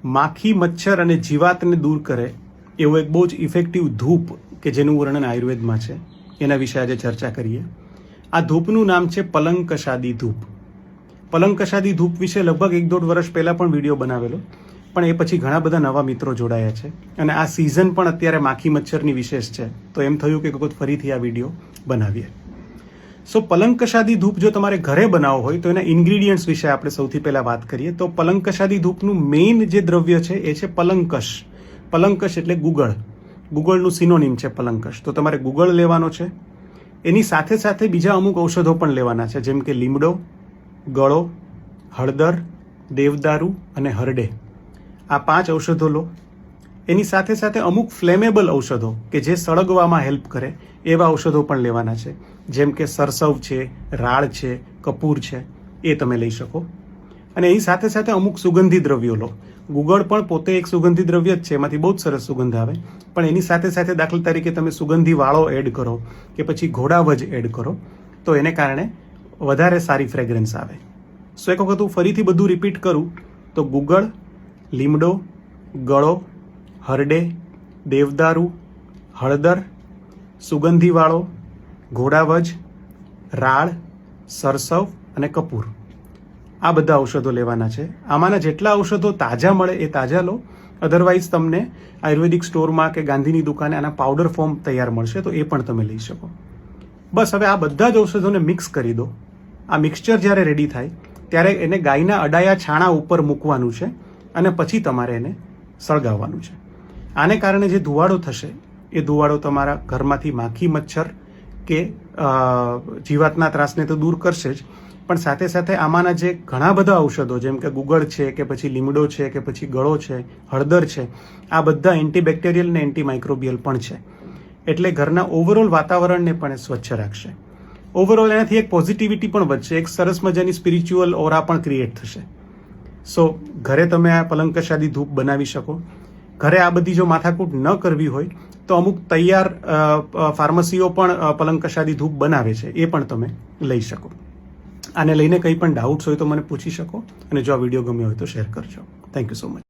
માખી, મચ્છર અને જીવાતને દૂર કરે એવો એક બહુ જ ઇફેક્ટિવ ધૂપ કે જેનું વર્ણન આયુર્વેદમાં છે, એના વિશે આજે ચર્ચા કરીએ. આ ધૂપનું નામ છે પલંકશાદી ધૂપ. પલંકશાદી ધૂપ વિશે લગભગ 1-1.5 વર્ષ પહેલાં પણ વિડીયો બનાવેલો, પણ એ પછી ઘણા બધા નવા મિત્રો જોડાયા છે અને આ સિઝન પણ અત્યારે માખી મચ્છરની વિશેષ છે, તો એમ થયું કે વખત ફરીથી આ વિડીયો બનાવીએ. સો પલંકશાદી ધૂપ જો તમારે ઘરે બનાવવો હોય તો એના ઇન્ગ્રીડિયન્ટ્સ વિશે આપણે સૌથી પહેલાં વાત કરીએ. તો પલંકશાદી ધૂપનું મેઇન જે દ્રવ્ય છે એ છે પલંકશ. પલંકશ એટલે ગુગળ. ગુગળનું સિનોનિમ છે પલંકશ. તો તમારે ગુગળ લેવાનો છે. એની સાથે સાથે બીજા અમુક ઔષધો પણ લેવાના છે, જેમ કે લીમડો, ગળો, હળદર, દેવદારૂ અને હરડે. આ 5 ઔષધો લો. એની સાથે સાથે અમુક ફ્લેમેબલ ઔષધો કે જે સળગવામાં હેલ્પ કરે એવા ઔષધો પણ લેવાના છે, જેમ કે સરસવ છે, રાળ છે, કપૂર છે, એ તમે લઈ શકો. અને એની સાથે સાથે અમુક સુગંધી દ્રવ્યો લો. ગુગળ પણ પોતે એક સુગંધી દ્રવ્ય જ છે, એમાંથી બહુ જ સરસ સુગંધ આવે, પણ એની સાથે સાથે દાખલા તરીકે તમે સુગંધી વાળો એડ કરો કે પછી ઘોડાવજ એડ કરો તો એને કારણે વધારે સારી ફ્રેગ્રન્સ આવે. સો એક વખત હું ફરીથી બધું રિપીટ કરું તો ગુગળ, લીમડો, ગળો, હરડે, દેવદારૂ, હળદર, સુગંધીવાળો, ઘોડાવજ, રાળ, સરસવ અને કપૂર, આ બધા ઔષધો લેવાના છે. આમાંના જેટલા ઔષધો તાજા મળે એ તાજા લો, અધરવાઇઝ તમને આયુર્વેદિક સ્ટોરમાં કે ગાંધીની દુકાને આના પાવડર ફોર્મ તૈયાર મળશે, તો એ પણ તમે લઈ શકો. બસ હવે આ બધા જ ઔષધોને મિક્સ કરી દો. આ મિક્સચર જ્યારે રેડી થાય ત્યારે એને ગાયના અડાયા છાણા ઉપર મૂકવાનું છે અને પછી તમારે એને સળગાવવાનું છે. આને કારણે જે ધુવાડો થશે એ ધુવાડો તમારા ઘરમાંથી માખી, મચ્છર કે જીવાતના ત્રાસને તો દૂર કરશે જ, પણ સાથે સાથે આમાંના જે ઘણા બધા ઔષધો જેમ કે ગુગળ છે કે પછી લીમડો છે કે પછી ગળો છે, હળદર છે, આ બધા એન્ટીબેક્ટેરિયલ ને એન્ટીમાઇક્રોબિયલ પણ છે. એટલે ઘરના ઓવરઓલ વાતાવરણને પણ એ સ્વચ્છ રાખશે. ઓવરઓલ એનાથી એક પોઝિટિવિટી પણ વધશે, એક સરસ મજાની સ્પિરિચ્યુઅલ ઓરા પણ ક્રિએટ થશે. સો ઘરે તમે આ પલંકશાદી ધૂપ બનાવી શકો. ઘરે આ બધી જો માથાકૂટ ન કરવી હોય તો અમુક તૈયાર ફાર્મસીઓ પણ પલંકશાદી ધૂપ બનાવે છે, એ પણ તમે લઈ શકો. આને લઈને કંઈ પણ ડાઉટ્સ હોય તો મને પૂછી શકો અને જો આ વિડીયો ગમ્યો હોય તો શેર કરજો. Thank you so much.